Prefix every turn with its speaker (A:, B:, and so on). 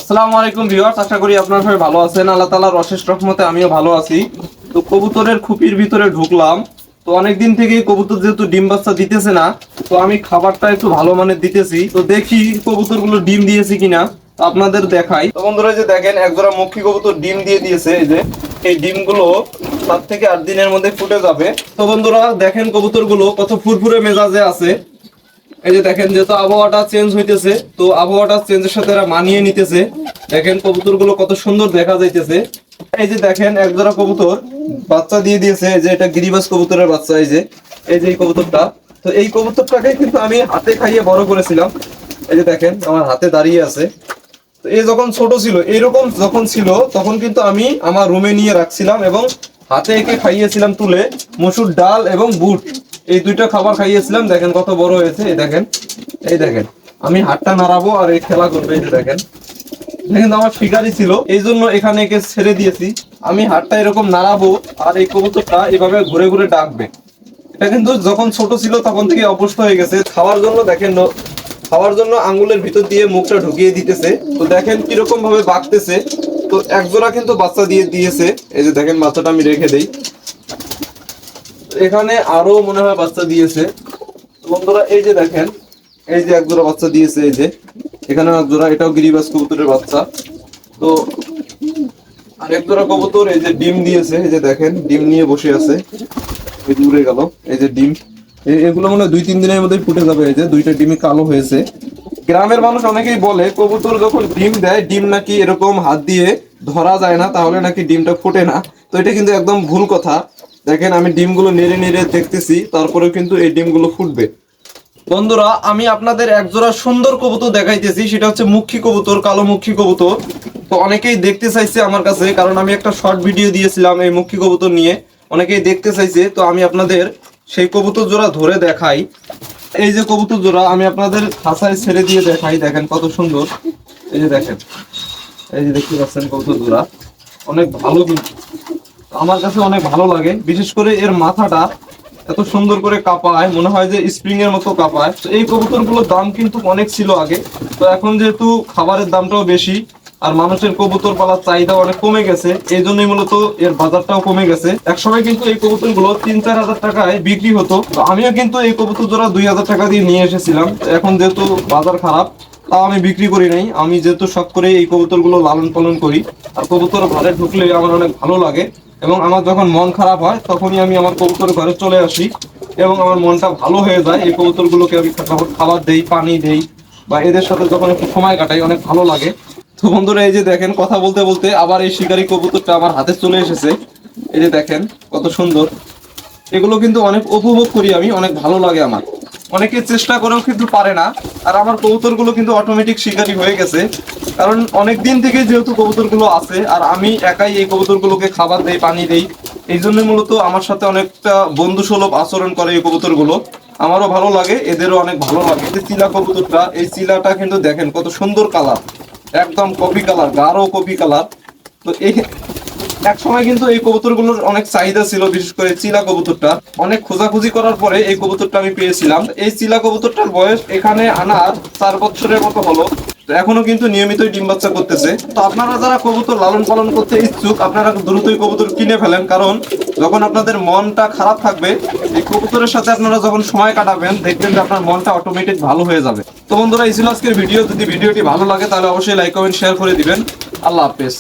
A: আসসালামু আলাইকুম ভিউয়ার্স, আশা করি আপনারা সবাই ভালো আছেন। আল্লাহ তাআলার অশেষ রহমতে আমিও ভালো আছি। তো কবুতরের খুপির ভিতরে ঢুকলাম। তো অনেকদিন থেকেই কবুতর যেহেতু ডিম বাচ্চা দিতেছে না, তো আমি খাবারটা একটু ভালো মানের দিতেছি। তো দেখি কবুতরগুলো ডিম দিয়েছে কিনা, তো আপনাদের দেখাই। তো বন্ধুরা, যে দেখেন একজোড়া মক্ষী কবুতর ডিম দিয়ে দিয়েছে। এই যে এই ডিমগুলো 7 থেকে 8 দিনের মধ্যে ফুটে যাবে। তো বন্ধুরা দেখেন কবুতরগুলো কত ফুরফুরে মেজাজে আছে। এই যে দেখেন, যেহেতু আবহাওয়াটা চেঞ্জ হইতেছে, তো আবহাওয়াটা চেঞ্জের সাথে এরা মানিয়ে নিতেছে। দেখেন কবুতরগুলো কত সুন্দর দেখা যাইতেছে। এই যে দেখেন একজোড়া কবুতর বাচ্চা দিয়ে দিয়েছে। এই যে এটা গিরিবাজ কবুতরের বাচ্চা। এই যে এই কবুতরটা, তো এই কবুতরটাকে কিন্তু আমি হাতে খাইয়ে বড় করেছিলাম। এই যে দেখেন আমার হাতে দাঁড়িয়ে আছে। তো এই যখন ছোট ছিল, এরকম যখন ছিল, তখন কিন্তু আমি আমার রুমে নিয়ে রাখছিলাম এবং হাতে একে খাইয়েছিলাম তুলে মসুর ডাল এবং বুট, এই দুইটা খাবার খাইয়েছিলাম। দেখেন কত বড় হয়েছে। এই দেখেন আমি হাতটা নাড়াবো আর এই খেলা করবে। এই যে দেখেন দেখেন আমার শিকারি ছিল, এই জন্য এখানে একে ছেড়ে দিয়েছি। আমি হাতটা এরকম নাড়াবো আর এই কবুতরটা এভাবে ঘুরে ঘুরে ডাকবে। এটা কিন্তু যখন ছোট ছিল তখন থেকে অভ্যস্ত হয়ে গেছে। খাওয়ার জন্য দেখেন, খাওয়ার জন্য আঙ্গুলের ভিতর দিয়ে মুখটা ঢুকিয়ে দিতেছে। তো দেখেন কিরকম ভাবে বাঁকতেছে। তো একজোড়া কিন্তু বাচ্চা দিয়ে দিয়েছে। এই যে দেখেন বাচ্চাটা আমি রেখে দেই, এখানে আরো মনে হয় বাচ্চা দিয়েছে। বন্ধুরা এই যে দেখেন, এই যে একজোড়া বাচ্চা দিয়েছে। এই যে এখানে একজোড়া, এটাও গিরিবাজ কবুতরের বাচ্চা। তো আরেক জোড়া কবুতর এই যে ডিম দিয়েছে। এই যে দেখেন ডিম নিয়ে বসে আছে, এই দূরে গেল। এই যে ডিম, এগুলো মনে হয় 2-3 দিনের মধ্যে ফুটে যাবে। এই যে দুইটা ডিমই কালো হয়েছে। গ্রামের মানুষ অনেকেই বলে কবুতর যখন ডিম দেয়, ডিম নাকি এরকম হাত দিয়ে ধরা যায় না, তাহলে নাকি ডিমটা ফোটে না। তো এটা কিন্তু একদম ভুল কথা। দেখেন আমি ডিমগুলো নেড়ে নেড়ে দেখতেছি, তারপরেও কিন্তু এই ডিমগুলো ফুটবে। বন্ধুরা আমি আপনাদের একজোড়া সুন্দর কবুতর দেখাইতেছি, সেটা হচ্ছে মুখী কবুতর, কালো মুখী কবুতর। তো অনেকেই দেখতে চাইছে আমার কাছে, কারণ আমি একটা শর্ট ভিডিও দিয়েছিলাম এই মুখী কবুতর নিয়ে, অনেকেই দেখতে চাইছে। তো আমি আপনাদের সেই কবুতর জোড়া ধরে দেখাই। এই যে কবুতর জোড়া আমি আপনাদের খাঁচায় ছেড়ে দিয়ে দেখাই। দেখেন কত সুন্দর। এই যে দেখেন, এই যে দেখতে পাচ্ছেন কবুতর জোড়া অনেক ভালো, কিন্তু আমার কাছে অনেক ভালো লাগে। বিশেষ করে এর মাথাটা এত সুন্দর করে কাঁপায়, মনে হয় যে স্প্রিং এর মতো কাঁপায়। তো এই কবুতরগুলোর দাম কিন্তু অনেক ছিল আগে। তো এখন যেহেতু খাবারের দামটাও বেশি আর মানুষের কবুতর পালার চাহিদা অনেক কমে গেছে, এই জন্যই মূলত এর বাজারটাও কমে গেছে। একসময় কিন্তু এই কবুতরগুলো 3-4 হাজার টাকায় বিক্রি হতো। তো আমিও কিন্তু এই কবুতর জোড়া 2,000 টাকা দিয়ে নিয়ে এসেছিলাম। এখন যেহেতু বাজার খারাপ, তাও আমি বিক্রি করি নাই। আমি যেহেতু শখ করে এই কবুতরগুলো লালন পালন করি, আর কবুতর ঘরে ঢুকলে আমার অনেক ভালো লাগে। এবং আমার যখন মন খারাপ হয় তখনই আমি আমার কবুতর ঘরে চলে আসি এবং আমার মনটা ভালো হয়ে যায়। এই কবুতরগুলোকে আমি খাবার দেই, পানি দেই, বা এদের সাথে যখন একটু সময় কাটাই অনেক ভালো লাগে। তো বন্ধুরা এই যে দেখেন কথা বলতে বলতে আবার এই শিকারি কবুতরটা আমার হাতে চলে এসেছে। এই যে দেখেন কত সুন্দর। এগুলো কিন্তু অনেক উপভোগ করি আমি, অনেক ভালো লাগে আমার। অনেকে চেষ্টা করেও কিন্তু পারে না। আর আমার কবুতরগুলো কিন্তু অটোমেটিক শিকারি হয়ে গেছে, কারণ অনেক দিন থেকে যেহেতু কবুতরগুলো আছে আর আমি একাই এই কবুতরগুলোকে খাবার দেই, পানি দেই। এই জন্য মূলত আমার সাথে অনেকটা বন্ধুসুলভ আচরণ করে এই কবুতরগুলো। আমারও ভালো লাগে, এদেরও অনেক ভালো লাগে। যে চিলা কবুতরটা, এই চিলাটা কিন্তু দেখেন কত সুন্দর কালার, একদম কফি কালার, গাঢ় কফি কালার। তো এই এক সময় কিন্তু এই কবুতরগুলোর অনেক চাহিদা ছিল, বিশেষ করে চিলা কবুতরটা। অনেক খোঁজাখুঁজি করার পরে এই কবুতরটা আমি পেয়েছিলাম। এই চিলা কবুতরটার বয়স এখানে আনার 4 বছরের মতো হলো। এখনো কিন্তু নিয়মিতই ডিম বাচ্চা করতেছে। তো আপনারা যারা কবুতর লালন পালন করতে ইচ্ছুক, আপনারা দ্রুতই কবুতর কিনে ফেলেন, কারণ যখন আপনাদের মনটা খারাপ থাকবে, এই কবুতরের সাথে আপনারা যখন সময় কাটাবেন, দেখবেন যে আপনার মনটা অটোমেটিক ভালো হয়ে যাবে। তো বন্ধুরা এই ছিল আজকের ভিডিও। যদি ভিডিওটি ভালো লাগে তাহলে অবশ্যই লাইক কমেন্ট শেয়ার করে দিবেন। আল্লাহ হাফেজ।